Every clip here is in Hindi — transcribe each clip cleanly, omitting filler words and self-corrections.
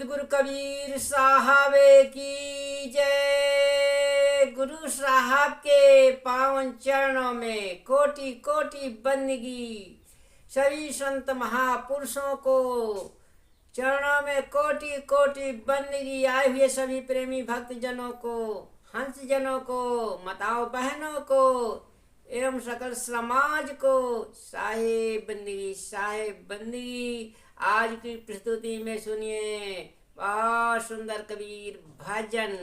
सदगुरु कबीर साहब की जय। गुरु साहब के पावन चरणों में कोटि कोटि बंदगी। सभी संत महापुरुषों को चरणों में कोटि कोटि बंदगी। आए हुए सभी प्रेमी भक्त जनों को, हंस जनों को, माताओं बहनों को एवं सकल समाज को साहेब बंदगी, साहेब बंदगी। आज की प्रस्तुति में सुनिए बहुत सुंदर कबीर भजन।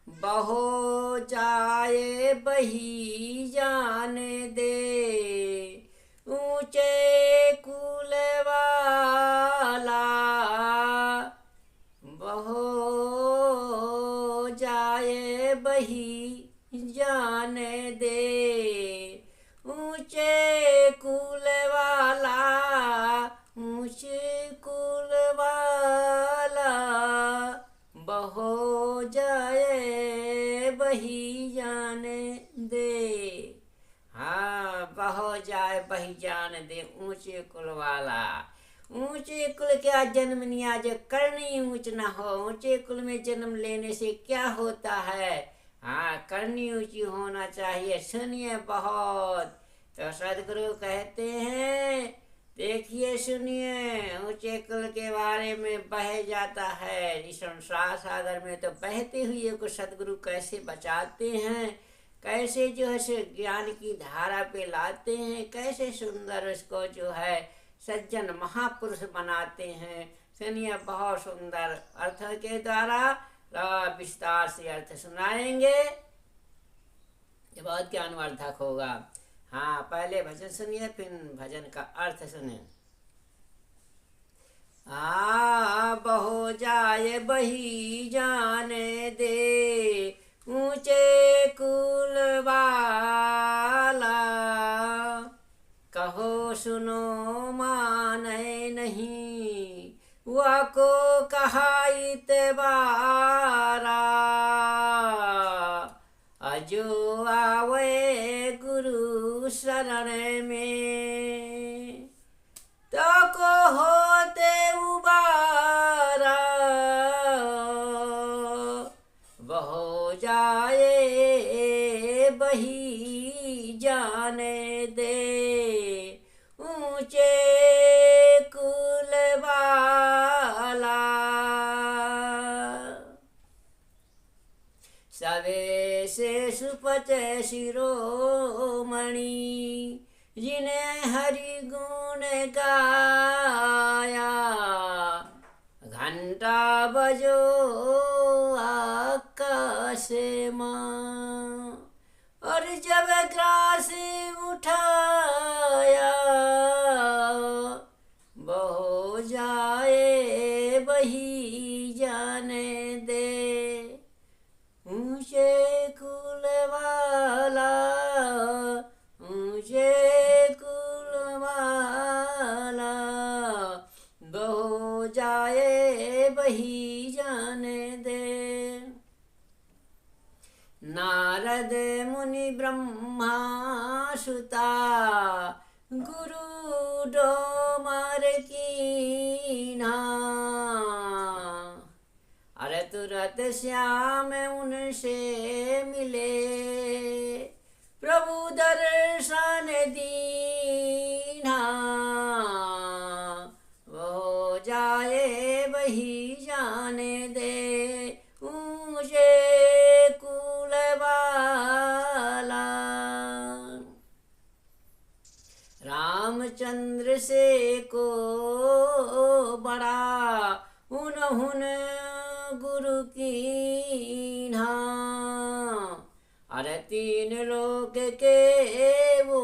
बहो जाए बही जाने दे, ऊंचे कुल वाला। बहो जाए बही जाने दे, ऊंचे कुल वाला, ऊंचे कुल वाला। बहो जाए बही जाने दे। हाँ, बहो जाए बही जाने दे, ऊंचे कुल वाला। ऊंचे कुल क्या जन्म लिया जो करनी ऊंच ना हो। ऊंचे कुल में जन्म लेने से क्या होता है? हाँ, करनी ऊंची होना चाहिए। सुनिए बहुत। तो सदगुरु कहते हैं, देखिए सुनिए, ऊंचे कुल के बारे में बह जाता है इस संसार सागर में। तो बहते हुए को सदगुरु कैसे बचाते हैं, कैसे जो है से ज्ञान की धारा पे लाते हैं, कैसे सुंदर उसको जो है सज्जन महापुरुष बनाते हैं। सुनिए बहुत सुंदर अर्थ के द्वारा विस्तार से अर्थ सुनाएंगे, ये बहुत ज्ञानवर्धक होगा। हाँ, पहले भजन सुनिए फिर भजन का अर्थ सुनिए। बहो जाए बही जाने दे, ऊंचे कुल वाला। कहो सुनो माने नहीं, वह को कहा इतबारा। अजो आवे गुरु शरण में, तो को होते उबारा। बहो जाए बही जाने दे, ऊंचे कुल वाला। सवे से सुपच शिरोमणि, जिन्हें हरि गुण गाया। घंटा बजो आकाश मां, और जब ग्रास उठाया। बहो जाए बही जाने दे, ऊंचे कुल वाला, ऊंचे कुल वाला। बहो जाए बही जाने दे। नारद मुनि ब्रह्मा सुता, गुरु डोमर कीन्हा। अरे तुरत श्याम उनसे मिले, प्रभु दर्शन दीन्हा। वो जाए वही जाने दे, ऊंचे कुल वाला। रामचंद्र से को बड़ा उन्होंने गुरु कीन्हा। अरे तीन लोक के वो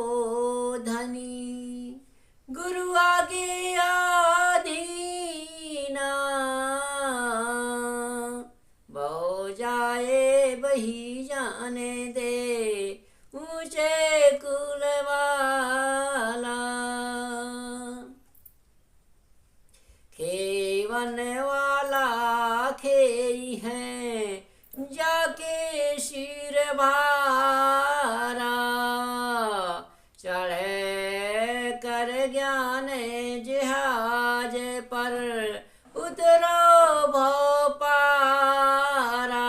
धनी, गुरु आगे आधीना। बहो जाए बही जाने दे, ऊंचे कुल वाला। खेवन वाला खेई है, जाके सिर भारा। चढ़े कर ज्ञान जहाज पर उतरो भव पारा,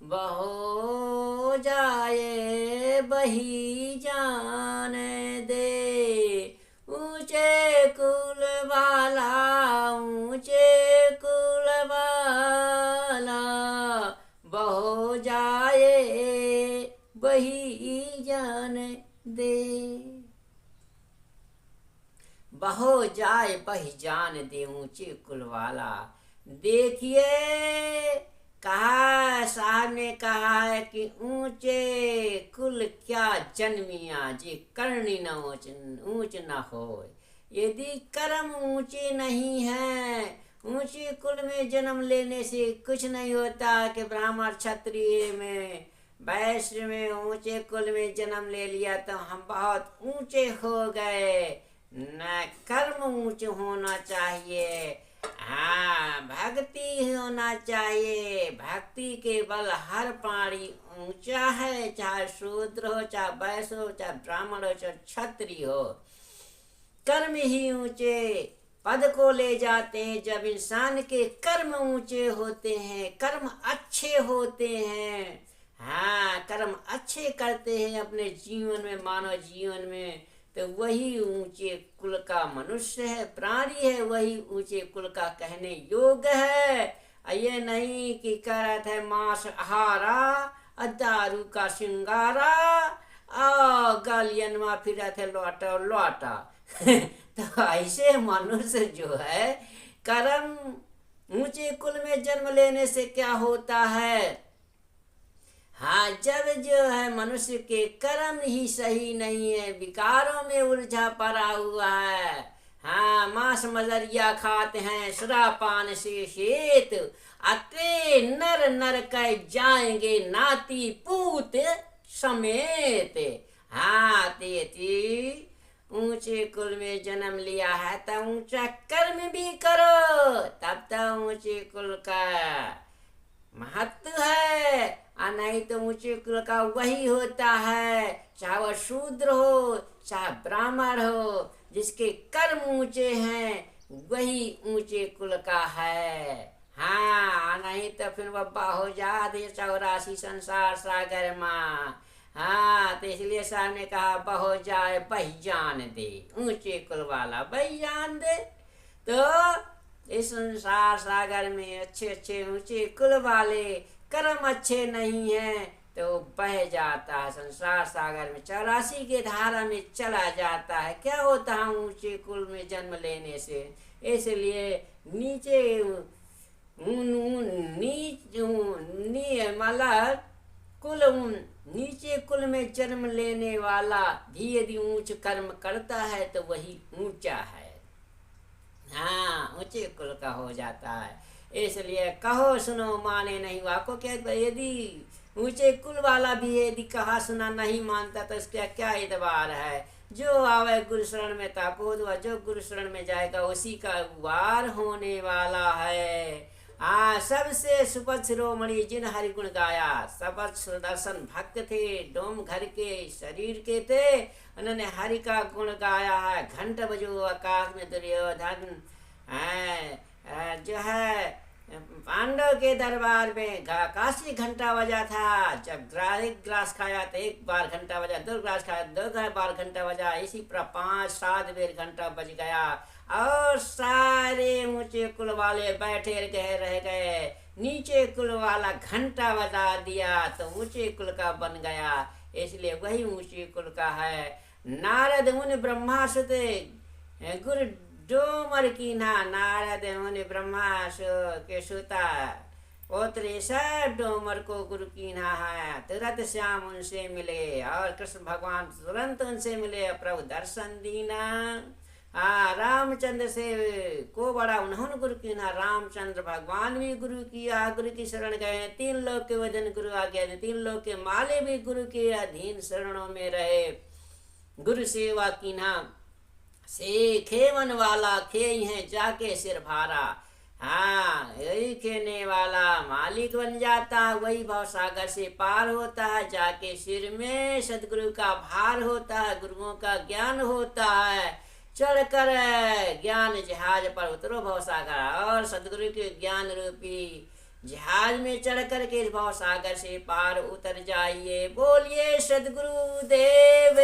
बहो जाए बही जाने दे। ऊंचे कुल वाला, ऊंचे कुल वाला, बहो जाए बही जाने दे। बहो जाए बही जान दे, ऊंचे कुल वाला। देखिए, कहा साहब ने कहा है कि ऊंचे कुल क्या जन्मिया, जी करनी न ऊंच न हो। यदि कर्म ऊंचे नहीं है, ऊंचे कुल में जन्म लेने से कुछ नहीं होता कि ब्राह्मण क्षत्रिय में वैश्य में ऊंचे कुल में जन्म ले लिया तो हम बहुत ऊंचे हो गए। न कर्म ऊंचे होना चाहिए, हाँ भक्ति होना चाहिए। भक्ति के बल हर प्राणी ऊंचा है, चाहे शूद्र हो, चाहे वैश्य हो, चाहे ब्राह्मण हो, चाहे क्षत्रिय हो। कर्म ही ऊंचे पद को ले जाते हैं। जब इंसान के कर्म ऊंचे होते हैं, कर्म अच्छे होते हैं, हाँ कर्म अच्छे करते हैं अपने जीवन में, मानव जीवन में, तो वही ऊंचे कुल का मनुष्य है, प्राणी है, वही ऊंचे कुल का कहने योग्य है। ये नहीं कि कह रहा था मांस आहारा, दारू का सिंगारा, गालियन में फिर थे लौटा लौटा। तो ऐसे मनुष्य जो है, कर्म ऊंचे कुल में जन्म लेने से क्या होता है, हाँ जब जो है मनुष्य के कर्म ही सही नहीं है, विकारों में उलझा पड़ा हुआ है, हाँ मांस मजरिया खाते हैं, शरापान से शेत, अते नर नर कह जाएंगे नाती पूत समेत। हाँ तेती ऊंचे कुल में जन्म लिया है तो ऊंचा कर्म भी करो, तब तो ऊंचे कुल का महत्व है। नहीं तो ऊंचे कुल का वही होता है, चाहे वह शूद्र हो चाहे ब्राह्मण हो, जिसके कर्म ऊंचे हैं वही ऊंचे कुल का है। हाँ नहीं तो फिर वह हो जाते 84 संसार सागर माँ। हाँ तो इसलिए साहब ने कहा बहो जाए बही जान दे, ऊंचे कुल वाला बही जान दे। तो इस संसार सागर में अच्छे अच्छे ऊंचे कुल वाले कर्म अच्छे नहीं है तो बह जाता है संसार सागर में, 84 के धारा में चला जाता है। क्या होता है ऊंचे कुल में जन्म लेने से, इसलिए नीचे मतलब कुल नीचे कुल में जन्म लेने वाला भी यदि ऊंच कर्म करता है तो वही ऊंचा है, हाँ ऊंचे कुल का हो जाता है। इसलिए कहो सुनो माने नहीं, वाको क्या यदि ऊंचे कुल वाला भी यदि कहा सुना नहीं मानता तो इसका क्या एतबार है। जो आवे गुरु शरण में ताको, जो गुरु शरण में जाएगा उसी का वार होने वाला है। सबसे सुपथ शिरोमणि जिन हरि गुण गाया, सबत सुदर्शन भक्त थे, डोम घर के शरीर के थे, उन्होंने हरि का गुण गाया है। घंट बजो आकाश में दुर्योधन जो है पांडव के दरबार में काशी घंटा बजा था। जब एक ग्लास खाया तो एक बार घंटा बजा, 2 ग्लास खाया 2 बार घंटा बजा, इसी पर 5-7 बेर घंटा बज गया और सारे ऊंचे कुल वाले बैठे रह गए। नीचे कुल वाला घंटा बजा दिया तो ऊंचे कुल का बन गया, इसलिए वही ऊंचे कुल का है। नारद मुनि ब्रह्मा सुते गुरु डोमर की ना, नारद मुनि ब्रह्मा के सुता पोत्र सब डोमर को गुरु की ना है। तुरंत श्याम उनसे मिले और कृष्ण भगवान तुरंत उनसे मिले, प्रभु दर्शन दीना। रामचंद्र से को बड़ा उन्होंने गुरु की ना, रामचंद्र भगवान भी गुरु किया, गुरु की शरण गए, 3 लोक के वजन गुरु आ गया, 3 लोक के माले भी गुरु के अधीन शरणों में रहे। गुरु सेवा की ना से खेवन वाला खे है जाके सिर भारा, हाँ यही खेने वाला मालिक बन जाता है, वही भाव सागर से पार होता है। जाके सिर में सदगुरु का भार होता है, गुरुओं का ज्ञान होता है। चढ़कर ज्ञान जहाज पर उतरो भवसागर, और सदगुरु के ज्ञान रूपी जहाज में चढ़कर के इस भवसागर से पार उतर जाइए। बोलिए सदगुरु देव